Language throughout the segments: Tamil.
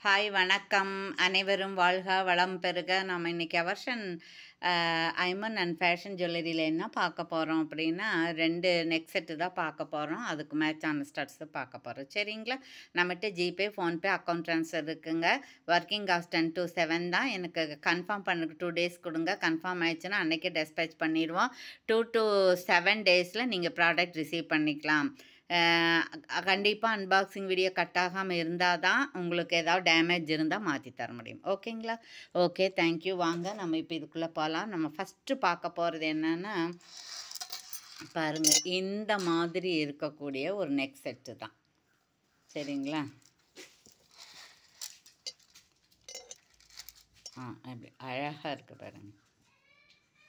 ஹாய் வணக்கம். அனைவரும் வாழ்க வளம் பெறுக. நாம் இன்றைக்கி அவர்ஷன் ஐமன் அண்ட் ஃபேஷன் ஜுவல்லரியில் என்ன பார்க்க போகிறோம் அப்படின்னா 2 நெக் செட்டு தான் பார்க்க போகிறோம். அதுக்கு மேட்சான ஸ்டட்ஸு பார்க்க போகிறோம். சரிங்களா? நம்மகிட்ட ஜிபே, ஃபோன்பே, அக்கௌண்ட் ட்ரான்ஸ்ஃபர் இருக்குங்க. ஒர்க்கிங் ஹவர்ஸ் 10 to 7 தான். எனக்கு கன்ஃபார்ம் பண்ணுறதுக்கு 2 days கொடுங்க. கன்ஃபார்ம் ஆயிடுச்சுன்னா அன்றைக்கே டெஸ்பேச் பண்ணிடுவோம். 2 to 7 daysல நீங்கள் ப்ராடக்ட் ரிசீவ் பண்ணிக்கலாம். கண்டிப்பாக அன்பாக்சிங் வீடியோ கட் ஆகாமல் இருந்தால் தான் உங்களுக்கு ஏதாவது டேமேஜ் இருந்தால் மாற்றி தர முடியும். ஓகேங்களா? Okay, thank you. வாங்க நம்ம இப்போ இதுக்குள்ளே போகலாம். நம்ம ஃபஸ்ட்டு பார்க்க போகிறது என்னென்னா, பாருங்கள், இந்த மாதிரி இருக்கக்கூடிய ஒரு நெக் செட்டு தான். சரிங்களா? அப்படி அழகாக இருக்குது பாருங்கள்.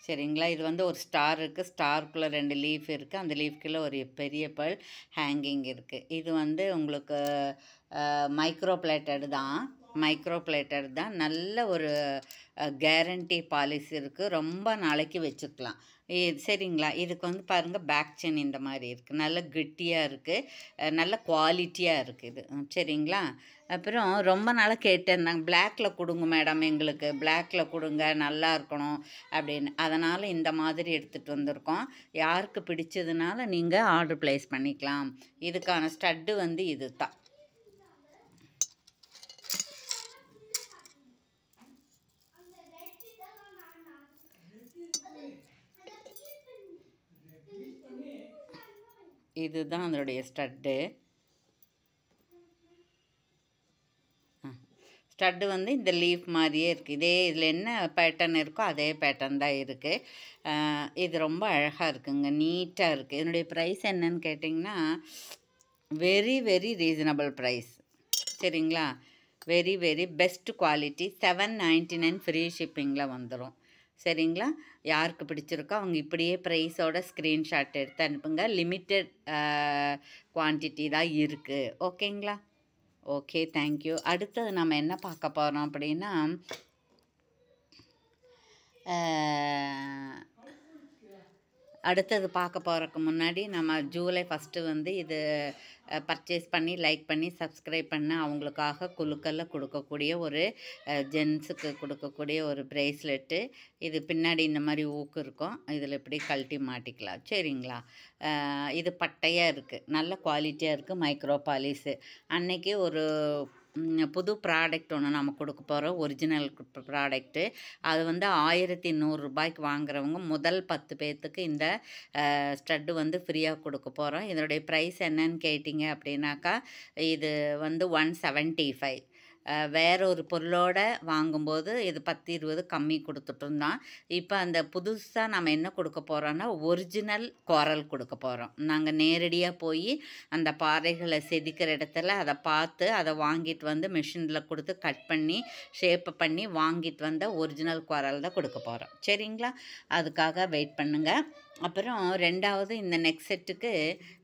சரிங்களா? இது வந்து ஒரு ஸ்டார் இருக்குது. ஸ்டாருக்குள்ளே 2 லீஃப் இருக்குது. அந்த லீஃப்குள்ளே ஒரு பெரிய பேர்ல் ஹேங்கிங் இருக்குது. இது வந்து உங்களுக்கு மைக்ரோ பிளேட்டட் தான். நல்ல ஒரு கேரண்டி பாலிசி இருக்குது. ரொம்ப நாளைக்கு வச்சுக்கலாம். சரிங்களா? இதுக்கு வந்து பாருங்கள், பேக் செயின் இந்த மாதிரி இருக்குது. நல்ல கெட்டியாக இருக்குது. நல்ல குவாலிட்டியாக இருக்குது இது. சரிங்களா? அப்புறம் ரொம்ப நாளாக கேட்டிருந்தாங்க, பிளாக்கில் கொடுங்க மேடம், எங்களுக்கு பிளாக்கில் கொடுங்க, நல்லா இருக்கணும் அப்படின்னு. அதனால் இந்த மாதிரி எடுத்துகிட்டு வந்திருக்கோம். யாருக்கு பிடிச்சதுனால நீங்கள் ஆர்டர் ப்ளேஸ் பண்ணிக்கலாம். இதுக்கான ஸ்டட்டு வந்து இது தான். இதுதான் அதனுடைய ஸ்டட்டு. ஸ்டட்டு வந்து இந்த லீஃப் மாதிரியே இருக்குது. இதே இதில் என்ன பேட்டர்ன் இருக்கோ அதே பேட்டர்ன் தான் இருக்குது. இது ரொம்ப அழகாக இருக்குங்க, நீட்டாக இருக்குது. இதனுடைய ப்ரைஸ் என்னன்னு கேட்டிங்கன்னா, வெரி வெரி ரீசனபிள் ப்ரைஸ். சரிங்களா? Very very best quality. 799 free ஷிப்பிங்கில் வந்துடும். சரிங்களா? யாருக்கு பிடிச்சிருக்கோ அவங்க இப்படியே ப்ரைஸோட ஸ்க்ரீன்ஷாட் எடுத்து அனுப்புங்க. லிமிட்டட் குவான்டிட்டி தான் இருக்குது. ஓகேங்களா? Okay, thank you. அடுத்தது நம்ம என்ன பார்க்க போகிறோம் அப்படின்னா, அடுத்தது பார்க்க போகிறதுக்கு முன்னாடி நம்ம ஜூலை 1 வந்து இது பர்ச்சேஸ் பண்ணி, லைக் பண்ணி, சப்ஸ்கிரைப் பண்ண அவங்களுக்காக குழுக்களில் கொடுக்கக்கூடிய ஒரு ஜென்ஸுக்கு கொடுக்கக்கூடிய ஒரு ப்ரேஸ்லெட்டு. இது பின்னாடி இந்த மாதிரி ஊக்கு இருக்கும். இதில் இப்படி கழட்டி மாட்டிக்கலாம். சரிங்களா? இது பட்டையாக இருக்குது. நல்ல குவாலிட்டியாக இருக்குது. Micro polish. அன்னைக்கு ஒரு புது ப்ராடக்ட் ஒன்று நம்ம கொடுக்க போகிறோம். Original product. அது வந்து 1100 ரூபாய்க்கு வாங்குறவங்க முதல் 10 பேர்த்துக்கு இந்த ஸ்டட்டு வந்து ஃப்ரீயாக கொடுக்க போகிறோம். இதனுடைய ப்ரைஸ் என்னன்னு கேட்டிங்க அப்படின்னாக்கா, இது வந்து 175. வேற ஒரு பொருளோட வாங்கும்போது இது 10-20 கம்மி கொடுத்துட்ருந்தான். இப்போ அந்த புதுசாக நம்ம என்ன கொடுக்க போகிறோன்னா, ஒரிஜினல் கோரல் கொடுக்க போகிறோம். நாங்கள் நேரடியாக போய் அந்த பாறைகளை செதுக்கிற இடத்துல அதை பார்த்து அதை வாங்கிட்டு வந்து மிஷினில் கொடுத்து கட் பண்ணி ஷேப்பை பண்ணி வாங்கிட்டு வந்த ஒரிஜினல் கோரல் தான் கொடுக்க போகிறோம். சரிங்களா? அதுக்காக வெயிட் பண்ணுங்கள். அப்புறம் 2வது, இந்த நெக் செட்டுக்கு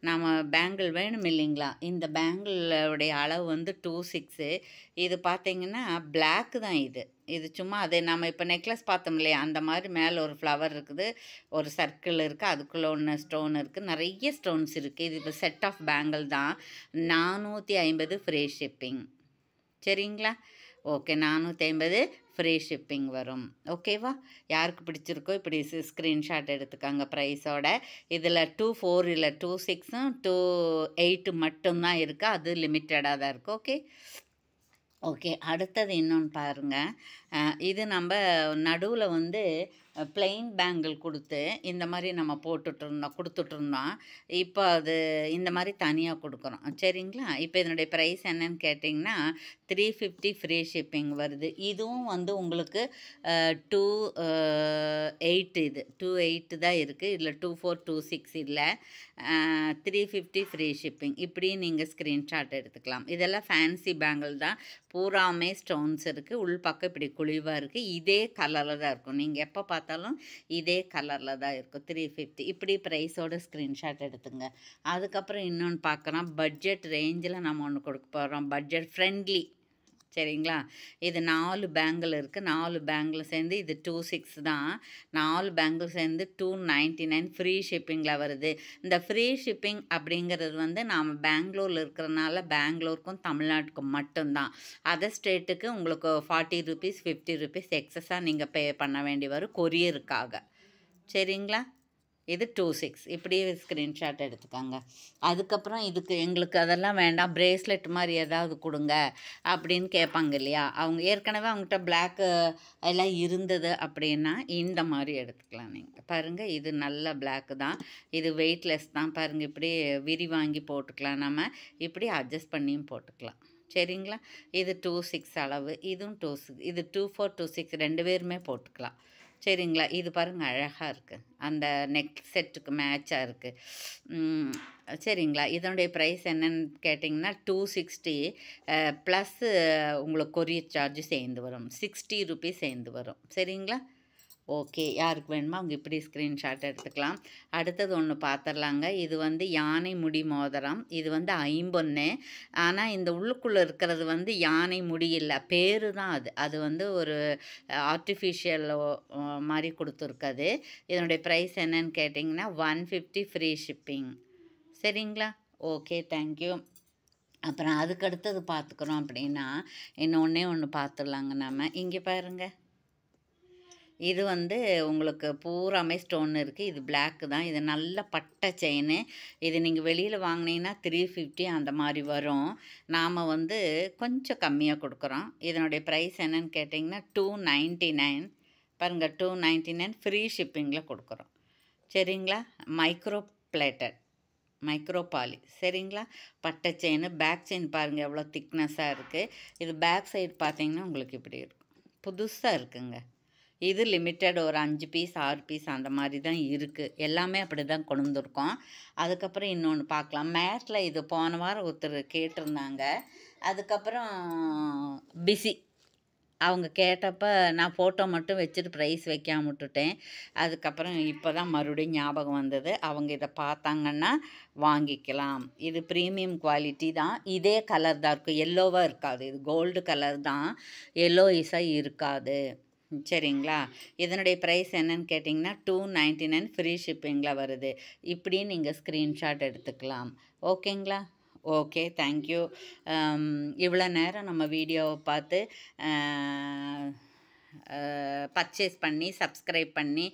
நாம் பேங்கிள் வேணும் இல்லைங்களா? இந்த பேங்கிளுடைய அளவு வந்து 26. இது பார்த்திங்கன்னா பிளாக்கு தான் இது. இது சும்மா அது நம்ம இப்போ நெக்லஸ் பார்த்தோம் இல்லையா, அந்த மாதிரி மேலே ஒரு ஃப்ளவர் இருக்குது, ஒரு சர்க்கிள் இருக்குது, அதுக்குள்ளே ஒன்று ஸ்டோன் இருக்குது, நிறைய ஸ்டோன்ஸ் இருக்குது. இது இப்போ செட் ஆஃப் பேங்கிள் தான். 450 ஃப்ரீ ஷிப்பிங். சரிங்களா? ஓகே, 450 ஃப்ரீ ஷிப்பிங் வரும். ஓகேவா? யாருக்கு பிடிச்சிருக்கோ இப்படி ஸ்க்ரீன்ஷாட் எடுத்துக்காங்க ப்ரைஸோட. இதில் 24 இல்லை 26ம் 28 மட்டும்தான் இருக்குது. அது லிமிட்டடாக தான் இருக்குது. Okay okay. அடுத்தது இன்னொன்று பாருங்கள். இது நம்ம நடுவில் வந்து பிளெயின் பேங்கிள் கொடுத்து இந்த மாதிரி நம்ம கொடுத்துட்ருந்தோம். இப்போ அது இந்த மாதிரி தனியாக கொடுக்குறோம். சரிங்களா? இப்போ இதனுடைய ப்ரைஸ் என்னன்னு கேட்டிங்கன்னா 350 ஃப்ரீ ஷிப்பிங் வருது. இதுவும் வந்து உங்களுக்கு 28. இது 28 தான் இருக்குது. இதில் 24, 26 இல்லை. 350 ஃப்ரீ ஷிப்பிங். இப்படி நீங்கள் ஸ்க்ரீன்ஷாட் எடுத்துக்கலாம். இதெல்லாம் ஃபேன்சி பேங்கிள் தான். பூராமே ஸ்டோன்ஸ் இருக்குது. உள்பக்கம் இப்படி குழிவாக இருக்குது. இதே கலரில் தான் இருக்கும். நீங்கள் எப்போ பார்த்தாலும் இதே கலரில் தான் இருக்கும். 350 இப்படி ப்ரைஸோட ஸ்க்ரீன்ஷாட் எடுத்துங்க. அதுக்கப்புறம் இன்னொன்று பார்க்குறோம். பட்ஜெட் ரேஞ்சில் நம்ம ஒன்று கொடுக்க போகிறோம். பட்ஜெட் ஃப்ரெண்ட்லி சரிங்களா? இது 4 பேங்கிள் இருக்குது. 4 பேங்கிள் சேர்ந்து இது 26 தான். 4 பேங்கிள் சேர்ந்து 299 ஃப்ரீ ஷிப்பிங்கில் வருது. இந்த ஃப்ரீ ஷிப்பிங் அப்படிங்கிறது வந்து நாம் பெங்களூரில் இருக்கிறனால பெங்களூருக்கும் தமிழ்நாட்டுக்கும் மட்டும்தான். அதர் ஸ்டேட்டுக்கு உங்களுக்கு 40 ரூபீஸ் 50 ரூபீஸ் எக்ஸஸாக நீங்கள் பே பண்ண வேண்டி வரும் கொரியருக்காக. சரிங்களா? இது 26 இப்படியே ஸ்க்ரீன்ஷாட் எடுத்துக்கோங்க. அதுக்கப்புறம் இதுக்கு எங்களுக்கு அதெல்லாம் வேண்டாம், பிரேஸ்லெட் மாதிரி ஏதாவது கொடுங்க அப்படின்னு கேட்பாங்க இல்லையா? அவங்க ஏற்கனவே அவங்ககிட்ட பிளாக்கு எல்லாம் இருந்தது அப்படின்னா இந்த மாதிரி எடுத்துக்கலாம். நீங்கள் பாருங்கள், இது நல்ல பிளாக்கு தான், இது வெயிட்லெஸ் தான். பாருங்கள், இப்படி விரி வாங்கி போட்டுக்கலாம், நம்ம இப்படி அட்ஜஸ்ட் பண்ணியும் போட்டுக்கலாம். சரிங்களா? இது 26 அளவு, இதுவும் 26, இது 24 26 2 பேருமே போட்டுக்கலாம். சரிங்களா? இது பாருங்கள் அழகாக இருக்குது, அந்த நெக் செட்டுக்கு மேட்சாக இருக்குது. சரிங்களா? இதனுடைய ப்ரைஸ் என்னன்னு கேட்டிங்கன்னா 260 ப்ளஸ்ஸு உங்களுக்கு கொரியர் சார்ஜு சேர்ந்து வரும், 60 ரூபீஸ் சேர்ந்து வரும். சரிங்களா? ஓகே, யாருக்கு வேணுமோ அவங்க இப்படி ஸ்க்ரீன்ஷாட் எடுத்துக்கலாம். அடுத்தது ஒன்று பார்த்துடலாங்க. இது வந்து யானை முடி மோதிரம். இது வந்து 50. ஆனால் இந்த உள்ளுக்குள்ளே இருக்கிறது வந்து யானை முடி இல்லை, பேர் தான் அது. அது வந்து ஒரு ஆர்டிஃபிஷியல் மாதிரி கொடுத்துருக்குது. இதனுடைய ப்ரைஸ் என்னன்னு கேட்டிங்கன்னா 150 ஃப்ரீ ஷிப்பிங். சரிங்களா? Okay, thank you. அப்புறம் அதுக்கடுத்தது பார்த்துக்குறோம் அப்படின்னா இன்னொன்னே ஒன்று பார்த்துடலாங்க நம்ம. இங்கே பாருங்கள், இது வந்து உங்களுக்கு பூராமே ஸ்டோன் இருக்குது. இது பிளாக்கு தான். இது நல்ல பட்டை செயின்னு. இது நீங்கள் வெளியில் வாங்கினீங்கன்னா 350 அந்த மாதிரி வரும். நாம் வந்து கொஞ்சம் கம்மியாக கொடுக்குறோம். இதனுடைய ப்ரைஸ் என்னன்னு கேட்டிங்கன்னா 299. பாருங்கள், 299 ஃப்ரீ ஷிப்பிங்கில் கொடுக்குறோம். சரிங்களா? Micro poly. சரிங்களா? பட்டை செயின், பேக் செயின் பாருங்கள் எவ்வளோ திக்னஸாக இருக்குது. இது பேக் சைடு பார்த்தீங்கன்னா உங்களுக்கு இப்படி இருக்கும், புதுசாக இருக்குங்க. இது லிமிட்டட், ஒரு 5 பீஸ் 6 பீஸ் அந்த மாதிரி தான் இருக்குது. எல்லாமே அப்படி தான் கொண்டு வந்திருக்கோம். அதுக்கப்புறம் இன்னொன்று பார்க்கலாம். மேட்டில் இது போன வாரம் ஒருத்தர் கேட்டிருந்தாங்க. அதுக்கப்புறம் பிஸி அவங்க கேட்டப்போ நான் ஃபோட்டோ மட்டும் வச்சுட்டு ப்ரைஸ் வைக்காம விட்டுட்டேன். அதுக்கப்புறம் இப்போ தான் மறுபடியும் ஞாபகம் வந்தது. அவங்க இதை பார்த்தாங்கன்னா வாங்கிக்கலாம். இது ப்ரீமியம் குவாலிட்டி தான். இதே கலர் தான் இருக்கும், எல்லோவாக இருக்காது. இது கோல்டு கலர் தான், எல்லோயிஸாக இருக்காது. சரிங்களா? இதனுடைய ப்ரைஸ் என்னன்னு கேட்டிங்கன்னா 299 ஃப்ரீ ஷிப்பிங்கில் வருது. இப்படி நீங்கள் ஸ்க்ரீன்ஷாட் எடுத்துக்கலாம். ஓகேங்களா? Okay, thank you. இவ்வளோ நேரம் நம்ம வீடியோவை பார்த்து பர்ச்சேஸ் பண்ணி சப்ஸ்கிரைப் பண்ணி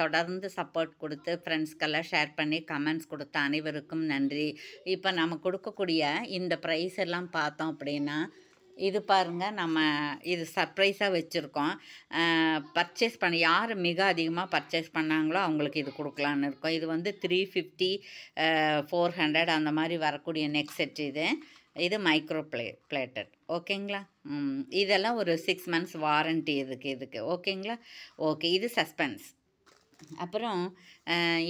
தொடர்ந்து சப்போர்ட் கொடுத்து ஃப்ரெண்ட்ஸ்க்கெல்லாம் ஷேர் பண்ணி கமெண்ட்ஸ் கொடுத்த அனைவருக்கும் நன்றி. இப்போ நம்ம கொடுக்கக்கூடிய இந்த ப்ரைஸ் எல்லாம் பார்த்தோம் அப்படின்னா இது பாருங்கள், நம்ம இது சர்ப்ரைஸாக வச்சுருக்கோம். பர்ச்சேஸ் பண்ண யார் மிக அதிகமாக பர்ச்சேஸ் பண்ணாங்களோ அவங்களுக்கு இது கொடுக்கலான்னு இருக்கோம். இது வந்து 350 400 அந்த மாதிரி வரக்கூடிய நெக் செட். இது மைக்ரோ பிளேட்டட். ஓகேங்களா? இதெல்லாம் ஒரு 6 months வாரண்ட்டி இதுக்கு. ஓகேங்களா? ஓகே, இது சஸ்பென்ஸ். அப்புறம்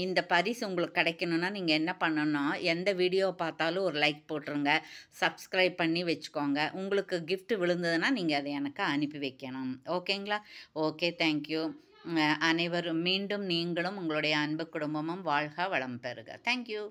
இந்த பரிசு உங்களுக்கு கிடைக்கணுன்னா நீங்கள் என்ன பண்ணணும், எந்த வீடியோ பார்த்தாலும் ஒரு லைக் போட்டுருங்க, சப்ஸ்கிரைப் பண்ணி வச்சுக்கோங்க. உங்களுக்கு கிஃப்ட் விழுந்ததுன்னா நீங்கள் அதை எனக்கு அனுப்பி வைக்கணும். ஓகேங்களா? Okay, thank you. அனைவரும் மீண்டும் நீங்களும் உங்களுடைய அன்பு குடும்பமும் வாழ்க வளம் பெறுக. தேங்க்யூ.